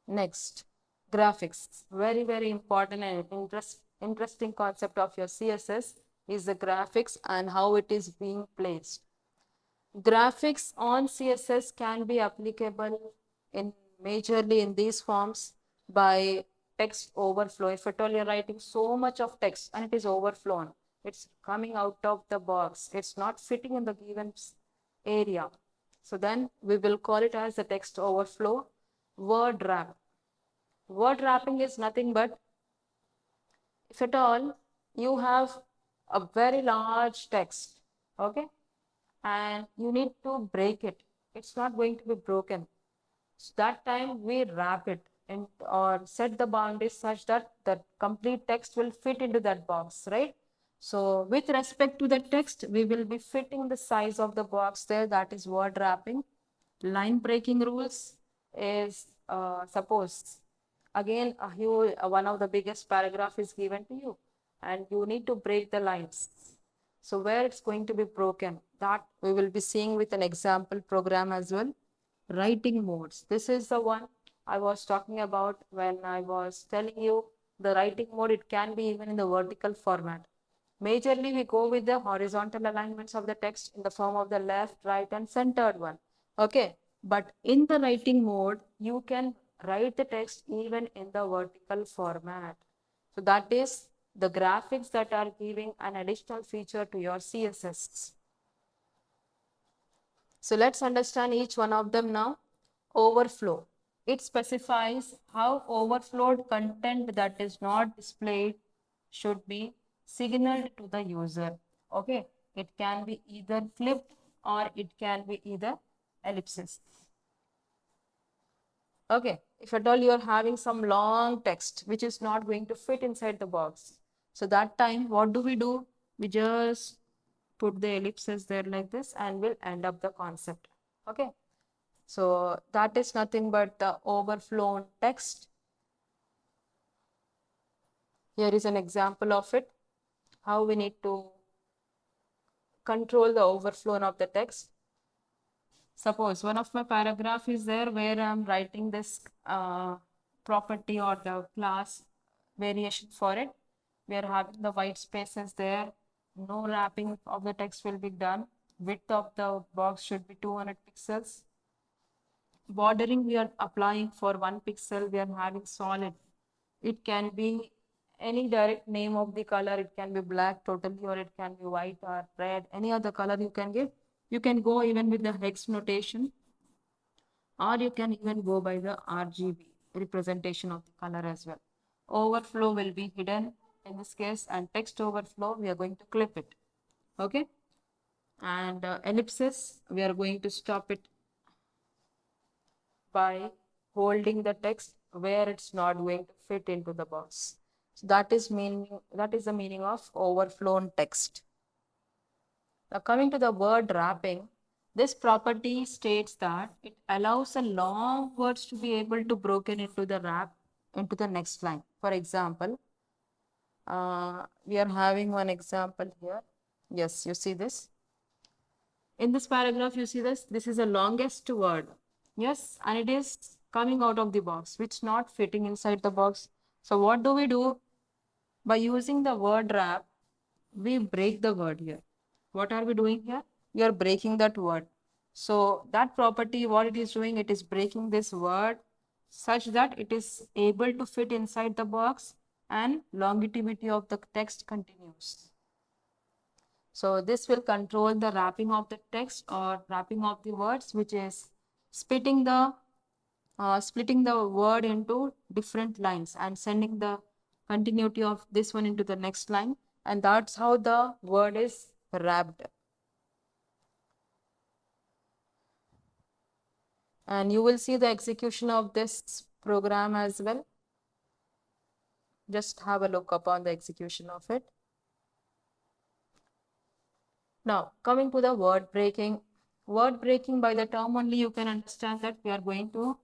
Next, graphics. Very, very important and interesting concept of your CSS is the graphics and how it is being placed. Graphics on CSS can be applicable in majorly in these forms by text overflow. If at all you're writing so much of text and it is overflown, it's coming out of the box, it's not fitting in the given area. So then we will call it as the text overflow. Word wrap. Word wrapping is nothing but if at all you have a very large text, okay, and you need to break it, it's not going to be broken. So that time we wrap it and or set the boundaries such that the complete text will fit into that box, right? So with respect to the text, we will be fitting the size of the box there. That is word wrapping. Line breaking rules is suppose again one of the biggest paragraph is given to you and you need to break the lines. So where it's going to be broken, that we will be seeing with an example program as well. Writing modes. This is the one I was talking about when I was telling you the writing mode, it can be even in the vertical format. Majorly, we go with the horizontal alignments of the text in the form of the left, right, and centered one. Okay. But in the writing mode, you can write the text even in the vertical format. So that is the graphics that are giving an additional feature to your CSS. So let's understand each one of them now. Overflow. It specifies how overflowed content that is not displayed should be signaled to the user. Okay, it can be either flipped or it can be either ellipsis. Okay, if at all you are having some long text which is not going to fit inside the box. So that time, what do? We just put the ellipses there like this and we'll end up the concept. Okay, so that is nothing but the overflown text. Here is an example of it, how we need to control the overflow of the text. Suppose one of my paragraph is there where I'm writing this property or the class variation for it. We are having the white spaces there. No wrapping of the text will be done. Width of the box should be 200 pixels. Bordering we are applying for 1 pixel. We are having solid. It can be any direct name of the color. It can be black totally or it can be white or red. Any other color you can give. You can go even with the hex notation or you can even go by the RGB representation of the color as well. Overflow will be hidden in this case and text overflow we are going to clip it. Okay. And ellipsis we are going to stop it by holding the text where it's not going to fit into the box. So that is the meaning of overflown text. Now coming to the word wrapping, this property states that it allows the long words to be able to broken into the wrap into the next line. For example, we are having one example here. Yes, you see this. In this paragraph, you see this. This is the longest word. Yes, and it is coming out of the box, which not fitting inside the box. So what do we do? By using the word wrap, we break the word here. What are we doing here? We are breaking that word. So that property, what it is doing, it is breaking this word such that it is able to fit inside the box and longevity of the text continues. So this will control the wrapping of the text or wrapping of the words, which is splitting the word into different lines and sending the continuity of this one into the next line. And that's how the word is wrapped. And you will see the execution of this program as well. Just have a look upon the execution of it. Now, coming to the word breaking. Word breaking, by the term only you can understand that we are going to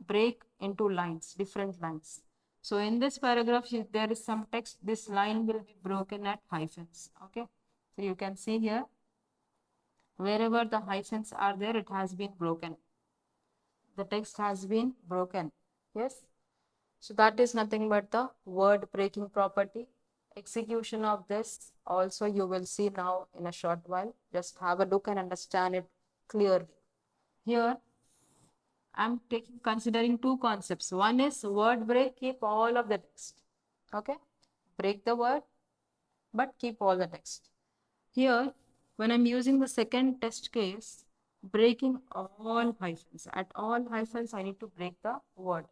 break into lines, different lines. So in this paragraph, if there is some text, this line will be broken at hyphens. Okay. So you can see here, wherever the hyphens are there, it has been broken. The text has been broken. Yes. So that is nothing but the word breaking property. Execution of this also you will see now in a short while. Just have a look and understand it clearly. Here I'm considering two concepts. One is word break, keep all of the text. Okay, break the word, but keep all the text. Here, when I'm using the second test case, breaking all hyphens. At all hyphens, I need to break the word.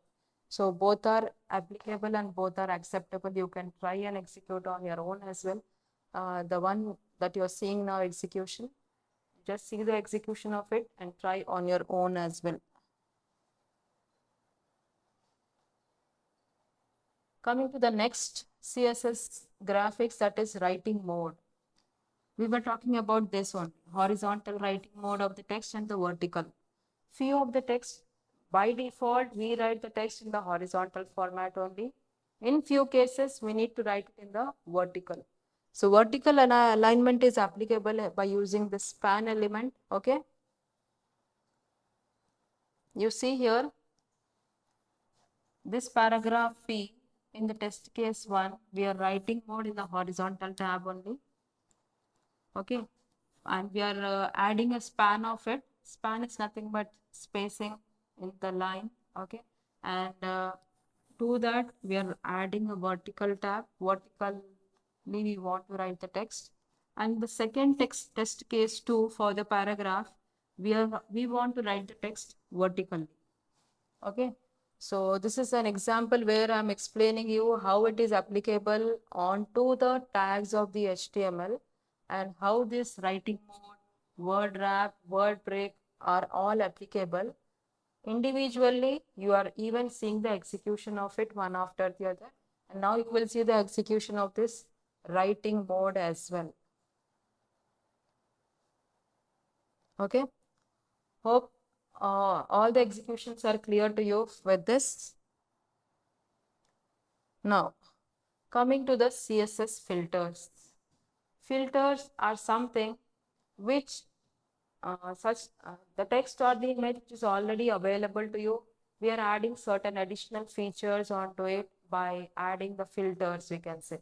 So both are applicable and both are acceptable. You can try and execute on your own as well. The one that you're seeing now, execution, just see the execution of it and try on your own as well. Coming to the next CSS graphics, that is writing mode. We were talking about this one, horizontal writing mode of the text and the vertical. Few of the text, by default, we write the text in the horizontal format only. In few cases, we need to write it in the vertical. So vertical alignment is applicable by using the span element, okay? You see here, this paragraph P in the test case 1, we are writing mode in the horizontal tab only. Okay, and we are adding a span of it. Span is nothing but spacing in the line. Okay, and to that we are adding a vertical tab. Vertically we want to write the text, and the second test case 2 for the paragraph, we want to write the text vertically. Okay, so this is an example where I'm explaining you how it is applicable onto the tags of the HTML and how this writing mode, word wrap, word break are all applicable. Individually, you are even seeing the execution of it one after the other. And now you will see the execution of this writing mode as well. Okay. Hope all the executions are clear to you with this. Now, coming to the CSS filters. Filters are something which the text or the image which is already available to you. We are adding certain additional features onto it by adding the filters, we can say.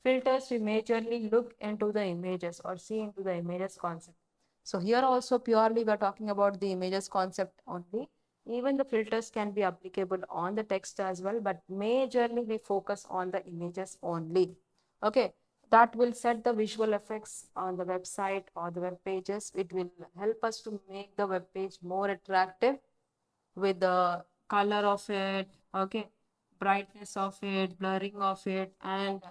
Filters, we majorly look into the images or see into the images concept. So here also purely we are talking about the images concept only. Even the filters can be applicable on the text as well, but majorly we focus on the images only. Okay, that will set the visual effects on the website or the web pages. It will help us to make the web page more attractive with the color of it, okay, brightness of it, blurring of it, and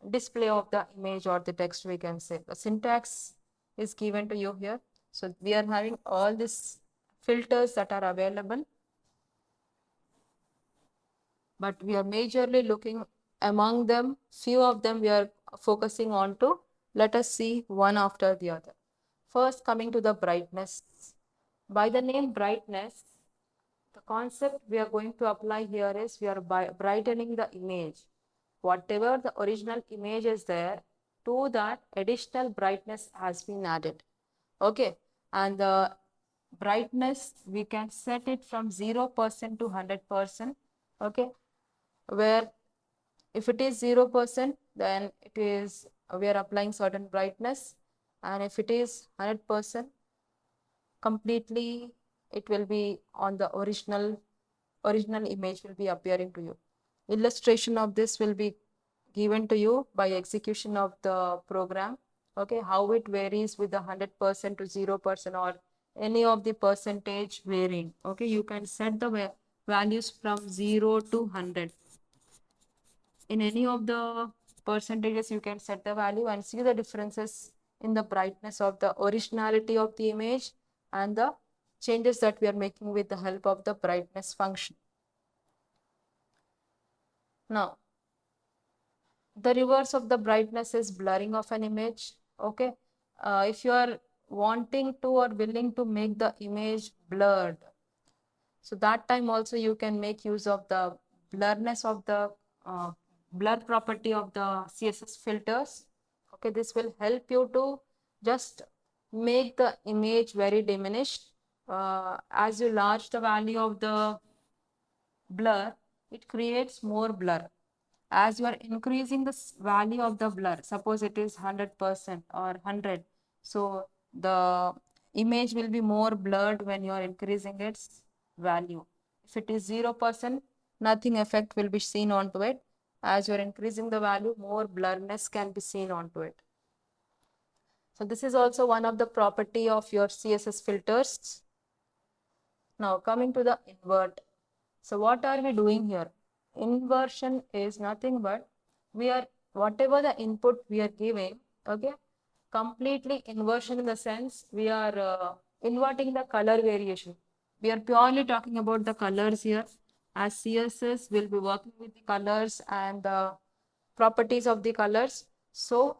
display of the image or the text, we can say. The syntax is given to you here. So we are having all these filters that are available, but we are majorly looking among them. Few of them we are focusing on to. Let us see one after the other. First, coming to the brightness. By the name brightness, the concept we are going to apply here is we are brightening the image. Whatever the original image is there, to that additional brightness has been added. Okay, and the brightness we can set it from 0% to 100%. Okay, where if it is 0%, then it is we are applying certain brightness, and if it is 100%, completely it will be on the original image will be appearing to you. Illustration of this will be given to you by execution of the program. Okay, how it varies with the 100% to 0% or any of the percentage varying. Okay, you can set the values from 0 to 100. In any of the percentages, you can set the value and see the differences in the brightness of the originality of the image and the changes that we are making with the help of the brightness function. Now, the reverse of the brightness is blurring of an image. Okay, if you are wanting to or willing to make the image blurred, so that time also you can make use of the blurriness of the blur property of the CSS filters. Okay, this will help you to just make the image very diminished. As you large the value of the blur, it creates more blur. As you are increasing the value of the blur, suppose it is 100% or 100, so the image will be more blurred when you are increasing its value. If it is 0%, nothing effect will be seen onto it. As you are increasing the value, more blurriness can be seen onto it. So this is also one of the property of your CSS filters. Now coming to the invert. So what are we doing here? Inversion is nothing but we are whatever the input we are giving, okay, completely inversion in the sense we are inverting the color variation. We are purely talking about the colors here, as CSS will be working with the colors and the properties of the colors. So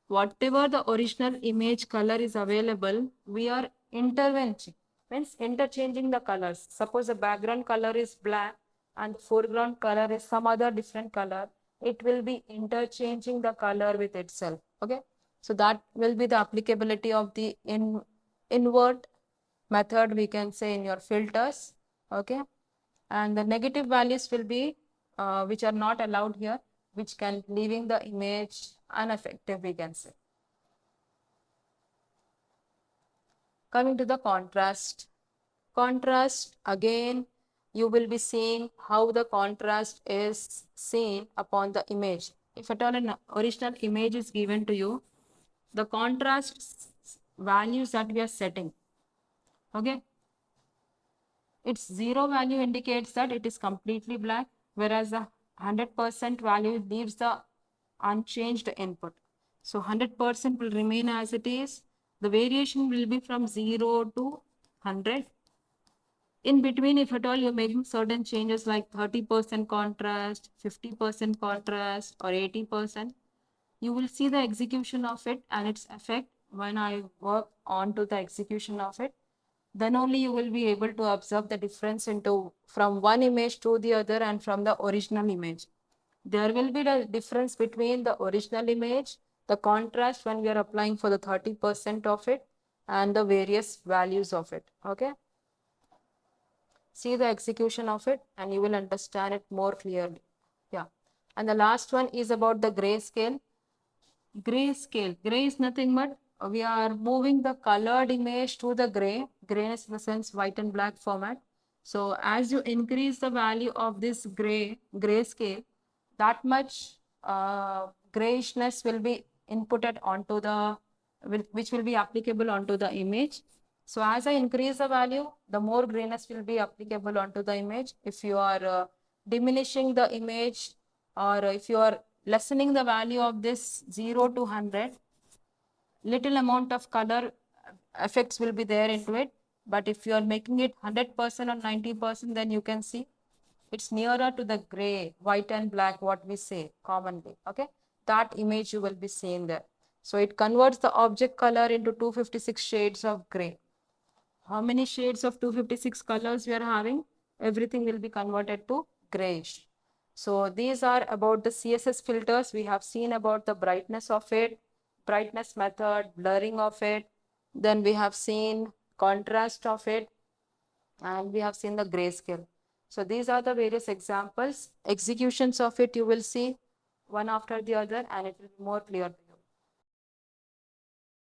whatever the original image color is available, we are intervention, means interchanging the colors. Suppose the background color is black and the foreground color is some other different color, it will be interchanging the color with itself. Okay, so that will be the applicability of the invert method, we can say, in your filters. Okay, and the negative values will be which are not allowed here, which can leaving the image ineffective, we can say. Coming to the contrast. Contrast, again, you will be seeing how the contrast is seen upon the image. If at all an original image is given to you, the contrast values that we are setting, okay, its 0 value indicates that it is completely black, whereas the 100% value leaves the unchanged input. So 100% will remain as it is. The variation will be from 0 to 100. In between, if at all you're making certain changes like 30% contrast, 50% contrast, or 80%, you will see the execution of it and its effect when I work on to the execution of it. Then only you will be able to observe the difference into from one image to the other and from the original image. There will be the difference between the original image, the contrast when we are applying for the 30% of it, and the various values of it. Okay. See the execution of it and you will understand it more clearly. Yeah. And the last one is about the grayscale. Grayscale. Gray is nothing but we are moving the colored image to the gray. Grayness in the sense white and black format. So as you increase the value of this grayscale, that much grayishness will be inputted onto the, which will be applicable onto the image. So as I increase the value, the more grayness will be applicable onto the image. If you are diminishing the image, or if you are lessening the value of this 0 to 100, little amount of color effects will be there into it. But if you are making it 100% or 90%, then you can see it's nearer to the gray, white and black, what we say commonly. Okay, that image you will be seeing there. So it converts the object color into 256 shades of gray. How many shades of 256 colors we are having? Everything will be converted to grayish. So these are about the CSS filters. We have seen about the brightness of it, brightness method, blurring of it. Then we have seen contrast of it, and we have seen the grayscale. So these are the various examples. Executions of it you will see one after the other and it will be more clear.